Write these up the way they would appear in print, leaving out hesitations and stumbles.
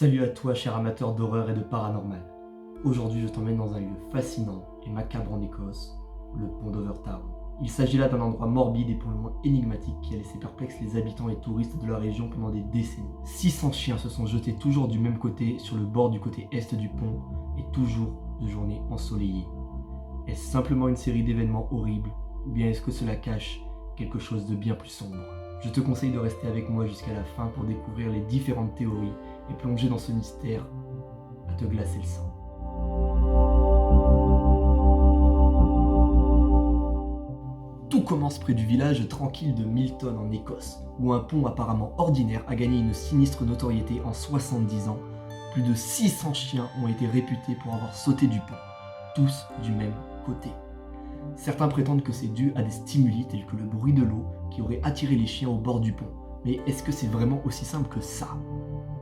Salut à toi, cher amateur d'horreur et de paranormal. Aujourd'hui, je t'emmène dans un lieu fascinant et macabre en Écosse, le pont d'Overtown. Il s'agit là d'un endroit morbide et pour le moins énigmatique qui a laissé perplexes les habitants et touristes de la région pendant des décennies. 600 chiens se sont jetés toujours du même côté, sur le bord du côté est du pont, et toujours de journées ensoleillées. Est-ce simplement une série d'événements horribles, ou bien est-ce que cela cache quelque chose de bien plus sombre? Je te conseille de rester avec moi jusqu'à la fin pour découvrir les différentes théories et plonger dans ce mystère à te glacer le sang. Tout commence près du village tranquille de Milton en Écosse, où un pont apparemment ordinaire a gagné une sinistre notoriété en 70 ans. Plus de 600 chiens ont été réputés pour avoir sauté du pont, tous du même côté. Certains prétendent que c'est dû à des stimuli tels que le bruit de l'eau qui aurait attiré les chiens au bord du pont. Mais est-ce que c'est vraiment aussi simple que ça?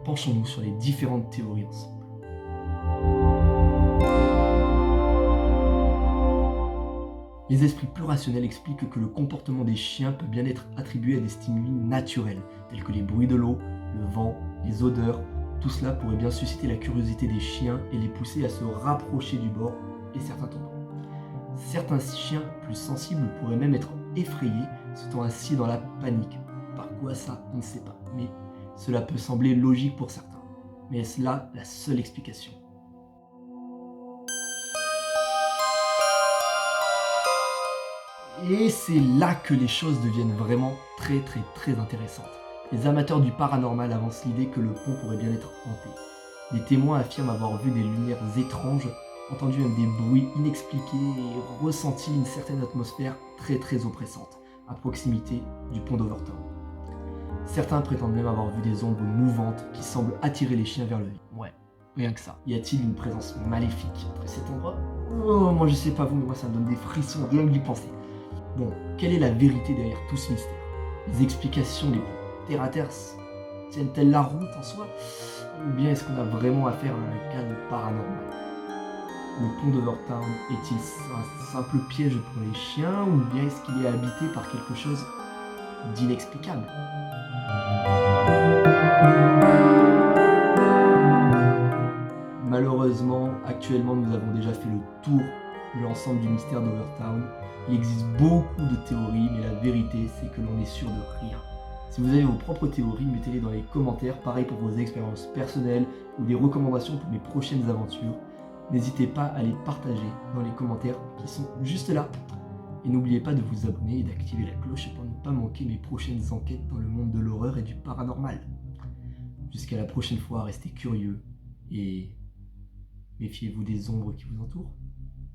Penchons-nous sur les différentes théories ensemble. Les esprits plus rationnels expliquent que le comportement des chiens peut bien être attribué à des stimuli naturels, tels que les bruits de l'eau, le vent, les odeurs. Tout cela pourrait bien susciter la curiosité des chiens et les pousser à se rapprocher du bord et certains tombent. Certains chiens plus sensibles pourraient même être effrayés, se sentant assis dans la panique. Par quoi ça, on ne sait pas, mais cela peut sembler logique pour certains. Mais est-ce là la seule explication? Et c'est là que les choses deviennent vraiment très intéressantes. Les amateurs du paranormal avancent l'idée que le pont pourrait bien être hanté. Des témoins affirment avoir vu des lumières étranges, entendu même des bruits inexpliqués et ressenti une certaine atmosphère très oppressante à proximité du pont d'Overtown. Certains prétendent même avoir vu des ombres mouvantes qui semblent attirer les chiens vers le vide. Ouais, rien que ça. Y a-t-il une présence maléfique entre cet endroit? Oh, moi je sais pas vous, mais moi ça me donne des frissons rien que d'y penser. Bon, quelle est la vérité derrière tout ce mystère? Les explications les plus terre à terre tiennent-elles la route en soi? Ou bien est-ce qu'on a vraiment affaire à un cas de paranormal? Le pont d'Overtown est-il un simple piège pour les chiens ou bien est-ce qu'il est habité par quelque chose d'inexplicable? Malheureusement, actuellement nous avons déjà fait le tour de l'ensemble du mystère d'Overtown. Il existe beaucoup de théories, mais la vérité c'est que l'on est sûr de rien. Si vous avez vos propres théories, mettez-les dans les commentaires, pareil pour vos expériences personnelles ou des recommandations pour mes prochaines aventures. N'hésitez pas à les partager dans les commentaires qui sont juste là. Et n'oubliez pas de vous abonner et d'activer la cloche pour ne pas manquer mes prochaines enquêtes dans le monde de l'horreur et du paranormal. Jusqu'à la prochaine fois, restez curieux et méfiez-vous des ombres qui vous entourent.